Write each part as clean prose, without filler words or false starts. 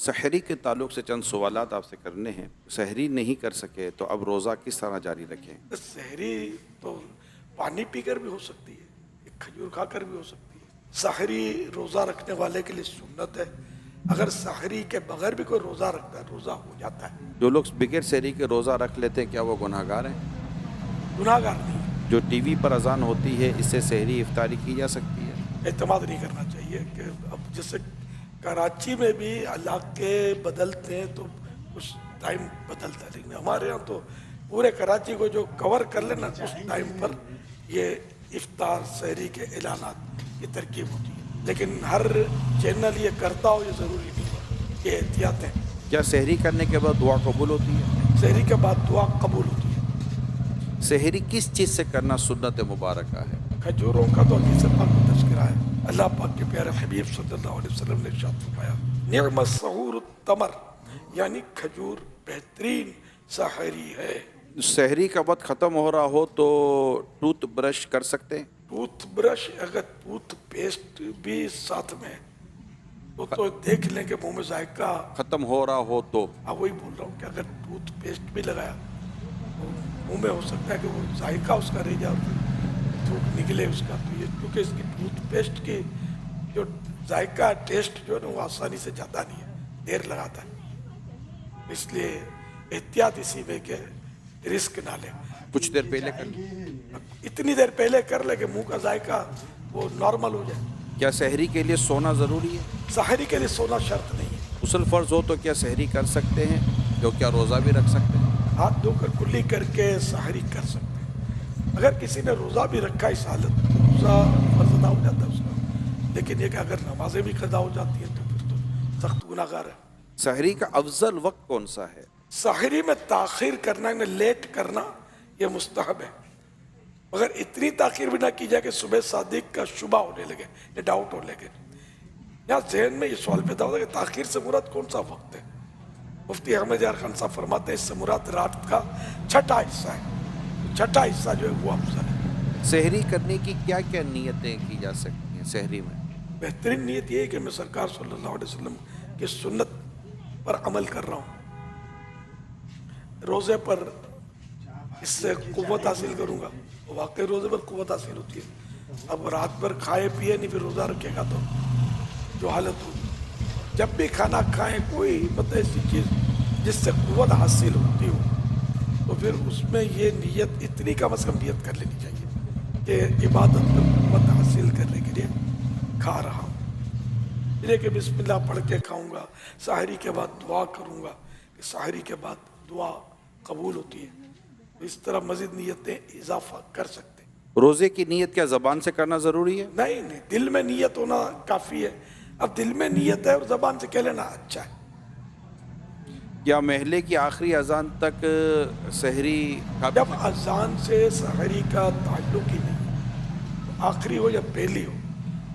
سحری کے تعلق سے چند سوالات آپ سے کرنے ہیں. سحری نہیں کر سکے تو اب روزہ کس طرح جاری رکھیں؟ سحری تو پانی پی کر بھی ہو سکتی ہے، ایک کھجور کھا کر بھی ہو سکتی ہے. سحری روزہ رکھنے والے کے لیے سنت ہے. اگر سحری کے بغیر بھی کوئی روزہ رکھتا ہے روزہ ہو جاتا ہے. جو لوگ بغیر سحری کے روزہ رکھ لیتے ہیں کیا وہ گناہ گار ہیں؟ گناہ گار نہیں ہے. جو ٹی وی پر اذان ہوتی ہے اس سے سحری افطاری کی جا سکتی ہے؟ اعتماد نہیں کرنا چاہیے کہ اب جیسے کراچی میں بھی علاقے بدلتے ہیں تو کچھ ٹائم بدلتا ہے، لیکن ہمارے یہاں تو پورے کراچی کو جو کور کر لینا اس ٹائم پر یہ افطار سحری کے اعلانات کی ترکیب ہوتی ہے. لیکن ہر چینل یہ کرتا ہو یہ ضروری نہیں ہے. یہ احتیاط ہے. کیا سحری کرنے کے بعد دعا قبول ہوتی ہے؟ سحری کے بعد دعا قبول ہوتی ہے. سحری کس چیز سے کرنا سنت مبارکہ ہے؟ کھجوروں کا تو حدیث پاک میں تذکرہ ہے. اللہ پاک کے پیارے حبیب صلی اللہ علیہ وسلم نے ارشاد فرمایا نعم السحور التمر، یعنی کھجور بہترین سحری ہے. سحری کا وقت ختم ہو رہا ہو تو ٹوتھ برش کر سکتے ہیں؟ ٹوتھ برش اگر ٹوتھ پیسٹ بھی ساتھ میں ہے تو دیکھ لیں کہ منہ میں ذائقہ ختم ہو رہا ہو تو وہی بول رہا ہوں کہ اگر ٹوتھ پیسٹ بھی لگایا تو منہ میں ہو سکتا ہے کہ وہ ذائقہ اس کا رہ جائے اور تھوک نکلے اس کا. تو یہ کیونکہ اس کی ٹوتھ پیسٹ کی جو ذائقہ ٹیسٹ جو ہے نا وہ آسانی سے جاتا نہیں ہے، دیر لگاتا ہے. اس لیے احتیاط اسی میں کہ رسک نہ لیں. کچھ دیر پہلے کر لیں. اتنی دیر پہلے کر لے کہ منہ کا ذائقہ وہ نارمل ہو جائے. کیا سحری کے لیے سونا ضروری ہے؟ سحری کے لیے سونا شرط نہیں ہے. غسل فرض ہو تو کیا سحری کر سکتے ہیں؟ جو کیا روزہ بھی رکھ سکتے ہیں؟ ہاتھ دھو کر کلی کر کے سحری کر سکتے ہیں. اگر کسی نے روزہ بھی رکھا اس حالت تو روزہ فرض ادا ہو جاتا ہے اس کا. لیکن یہ کہ اگر نمازیں بھی قضا ہو جاتی ہیں تو پھر تو سخت گناہ گار ہے. سحری کا افضل وقت کون سا ہے؟ سحری میں تاخیر کرنا یعنی لیٹ کرنا یہ مستحب ہے، مگر اتنی تاخیر بھی نہ کی جائے کہ صبح صادق کا شبہ ہونے لگے یا ڈاؤٹ ہونے لگے. یہاں ذہن میں یہ سوال پیدا ہوتا ہے کہ تاخیر سے مراد کون سا وقت ہے. مفتی احمد یار خان صاحب فرماتے ہیں اس سے مراد رات کا چھٹا حصہ ہے. چھٹا حصہ جو ہے وہ افضل ہے. سحری کرنے کی کیا کیا نیتیں کی جا سکتی ہیں سحری میں؟ بہترین نیت یہ ہے کہ میں سرکار صلی اللہ علیہ وسلم کی سنت پر عمل کر رہا ہوں، روزے پر اس سے قوت حاصل کروں گا. واقعی روزے پر قوت حاصل ہوتی ہے. اب رات بھر کھائے پیے نہیں پھر روزہ رکھے گا تو جو حالت ہوگی. جب بھی کھانا کھائیں کوئی مطلب ایسی چیز جس سے قوت حاصل ہوتی ہو تو پھر اس میں یہ نیت اتنی کم از کم نیت کر لینی چاہیے کہ عبادت پر قوت حاصل کرنے کے لیے کھا رہا ہوں. یہ کہ بسم اللہ پڑھ کے کھاؤں گا، سحری کے بعد دعا کروں گا کہ سحری کے بعد دعا قبول ہوتی ہے. اس طرح مزید نیتیں اضافہ کر سکتے ہیں. روزے کی نیت کیا زبان سے کرنا ضروری ہے؟ نہیں، دل میں نیت ہونا کافی ہے. اب دل میں نیت ہے اور زبان سے کہہ لینا اچھا ہے. کیا محلے کی آخری اذان تک سحری کا جب اذان سے سحری کا تعلق ہی نہیں، آخری ہو یا پہلی ہو،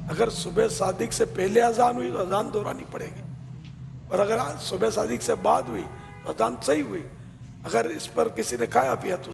اگر صبح صادق سے پہلے اذان ہوئی تو اذان دہرانی پڑے گی، اور اگر صبح صادق سے بعد ہوئی تو اذان صحیح ہوئی. اگر اس پر کسی نے کھایا پیا تو